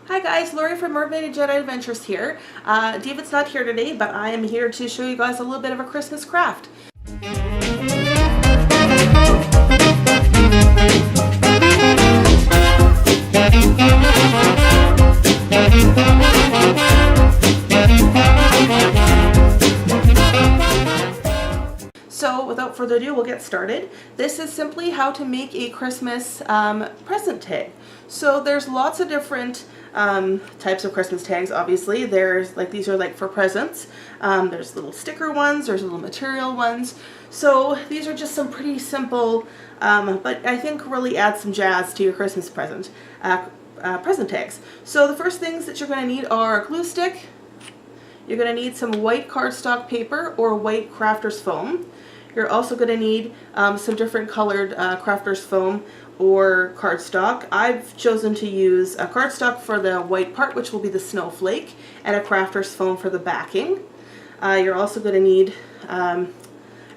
Hi guys, Lori from Mermaid and Jedi Adventures here. David's not here today, but I am here to show you guys a little bit of a Christmas craft. So without further ado, we'll get started. This is simply how to make a Christmas present tag. So there's lots of different types of Christmas tags. Obviously there's like, these are like for presents. There's little sticker ones, there's little material ones. So these are just some pretty simple but I think really add some jazz to your Christmas present tags. So the first things that you're going to need are a glue stick. You're going to need some white cardstock paper or white crafter's foam. You're also going to need some different colored crafter's foam or cardstock. I've chosen to use a cardstock for the white part, which will be the snowflake, and a crafter's foam for the backing. You're also going to need a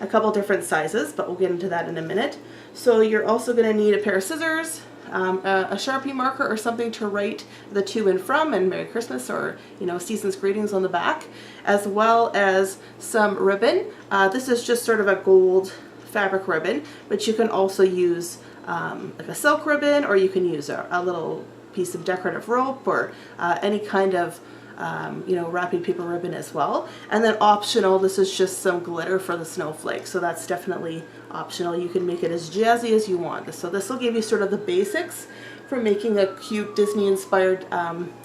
couple different sizes, but we'll get into that in a minute. So you're also going to need a pair of scissors, a Sharpie marker or something to write the to and from and Merry Christmas or, you know, season's greetings on the back, as well as some ribbon. This is just sort of a gold fabric ribbon, but you can also use like a silk ribbon, or you can use a little piece of decorative rope, or any kind of you know, wrapping paper ribbon as well. And then optional, this is just some glitter for the snowflake, so that's definitely optional. You can make it as jazzy as you want. So this will give you sort of the basics for making a cute Disney inspired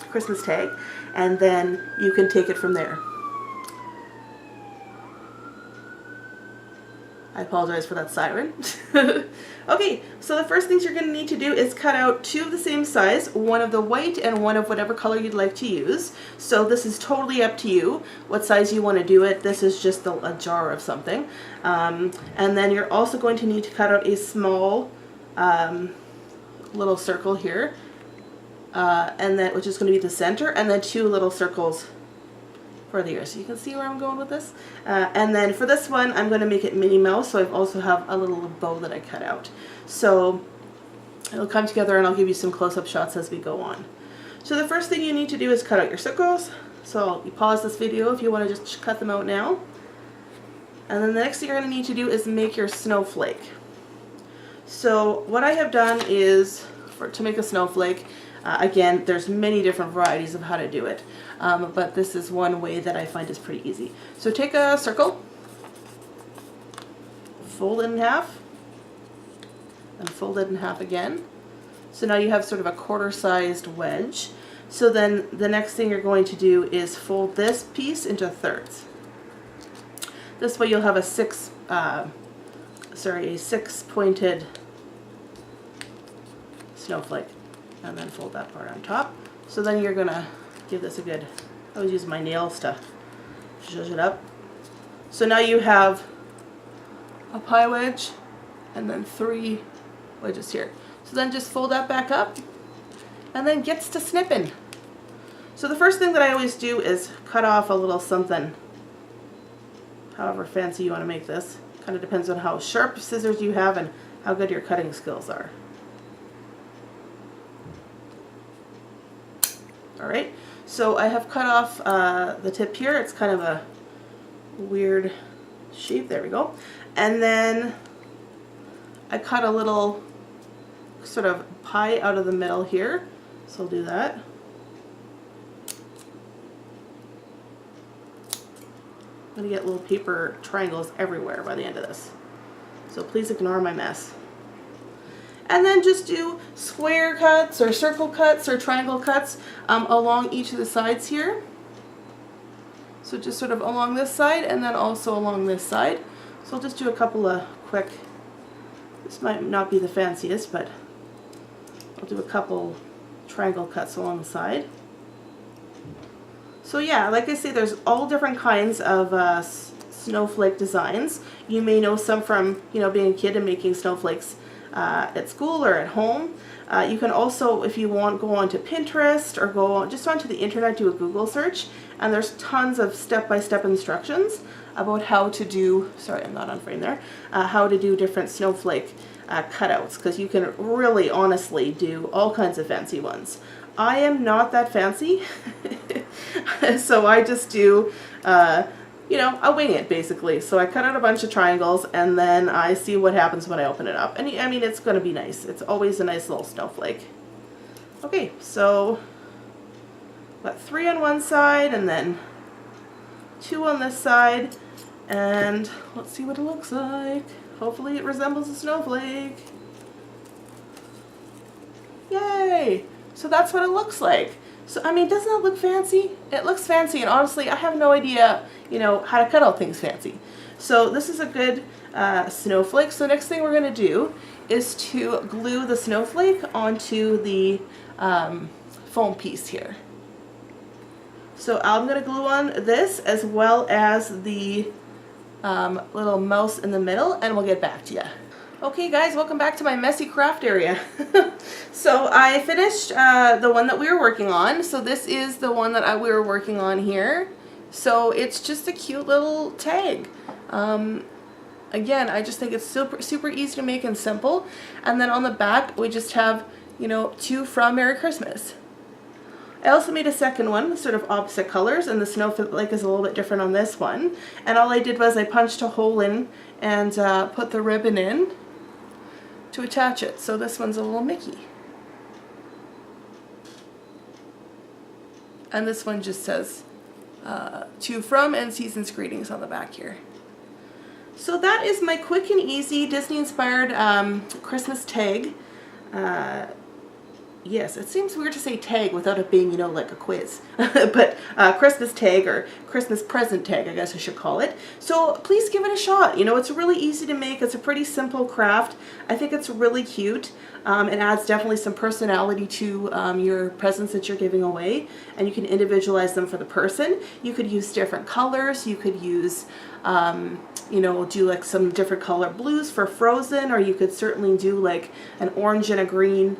Christmas tag, and then you can take it from there. I apologize for that siren. Okay, so the first things you're going to need to do is cut out two of the same size, one of the white and one of whatever color you'd like to use. So this is totally up to you what size you want to do it. This is just a jar of something. And then you're also going to need to cut out a small little circle here, and then, which is going to be the center, and then two little circles for the ears. So you can see where I'm going with this. And then for this one, I'm going to make it Minnie Mouse, so I also have a little bow that I cut out. So it'll come together and I'll give you some close-up shots as we go on. So the first thing you need to do is cut out your circles. So you pause this video if you want to just cut them out now. And then the next thing you're going to need to do is make your snowflake. So what I have done is, to make a snowflake, again, there's many different varieties of how to do it, but this is one way that I find is pretty easy. So take a circle, fold it in half, and fold it in half again. So now you have sort of a quarter-sized wedge. So then the next thing you're going to do is fold this piece into thirds. This way you'll have a six-pointed snowflake. And then fold that part on top. So then you're gonna give this a good, I always use my nails to zhuzh it up. So now you have a pie wedge and then three wedges here. So then just fold that back up and then gets to snipping. So the first thing that I always do is cut off a little something, however fancy you want to make this. Kind of depends on how sharp scissors you have and how good your cutting skills are. Alright, so I have cut off the tip here. It's kind of a weird shape. There we go. And then I cut a little sort of pie out of the middle here. So I'll do that. I'm going to get little paper triangles everywhere by the end of this. So please ignore my mess. And then just do square cuts or circle cuts or triangle cuts along each of the sides here. So just sort of along this side and then also along this side. So I'll just do a couple of quick, this might not be the fanciest, but I'll do a couple triangle cuts along the side. So yeah, like I say, there's all different kinds of snowflake designs. You may know some from, you know, being a kid and making snowflakes at school or at home. You can also, if you want, go onto Pinterest or go on, just onto the internet, do a Google search, and there's tons of step-by-step instructions about how to do, sorry I'm not on frame there, how to do different snowflake cutouts, because you can really honestly do all kinds of fancy ones. I am not that fancy, so I just do, you know, I wing it basically. So I cut out a bunch of triangles and then I see what happens when I open it up. And I mean, it's going to be nice. It's always a nice little snowflake. Okay, so got 3 on one side and then 2 on this side. And let's see what it looks like. Hopefully it resembles a snowflake. Yay! So that's what it looks like. So, I mean, doesn't that look fancy? It looks fancy, and honestly, I have no idea, you know, how to cut out things fancy. So this is a good snowflake. So the next thing we're going to do is to glue the snowflake onto the foam piece here. So I'm going to glue on this as well as the little mouse in the middle, and we'll get back to you. Okay guys, welcome back to my messy craft area. So I finished the one that we were working on. So this is the one that we were working on here. So it's just a cute little tag. Again, I just think it's super easy to make and simple. And then on the back, we just have, you know, to from Merry Christmas. I also made a second one, sort of opposite colors, and the snowflake is a little bit different on this one. And all I did was I punched a hole in and put the ribbon in to attach it. So this one's a little Mickey. And this one just says to from and season's greetings on the back here. So that is my quick and easy Disney inspired Christmas tag. Yes, it seems weird to say tag without it being, you know, like a quiz. But Christmas tag, or Christmas present tag, I guess I should call it. So please give it a shot. You know, it's really easy to make. It's a pretty simple craft. I think it's really cute. It adds definitely some personality to your presents that you're giving away. And you can individualize them for the person. You could use different colors. You could use, you know, do like some different color blues for Frozen. Or you could certainly do like an orange and a green,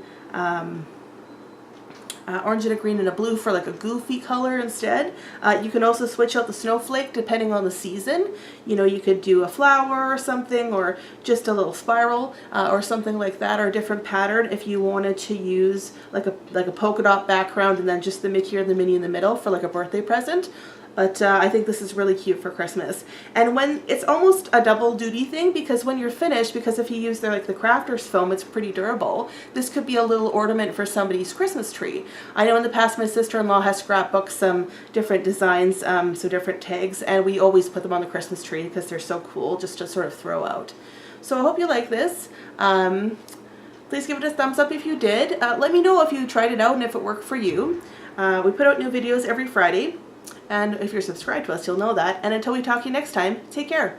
orange and a green and a blue for like a goofy color instead. You can also switch out the snowflake depending on the season. You know, you could do a flower or something, or just a little spiral or something like that, or a different pattern if you wanted to use like a polka dot background and then just the Mickey or the Minnie in the middle for like a birthday present. But I think this is really cute for Christmas. And when it's almost a double duty thing, because when you're finished, because if you use the crafter's foam, it's pretty durable. This could be a little ornament for somebody's Christmas tree. I know in the past my sister-in-law has scrapbooked some different designs, so different tags, and we always put them on the Christmas tree because they're so cool just to sort of throw out. So I hope you like this. Please give it a thumbs up if you did. Let me know if you tried it out and if it worked for you. We put out new videos every Friday. And if you're subscribed to us, you'll know that. And until we talk to you next time, take care.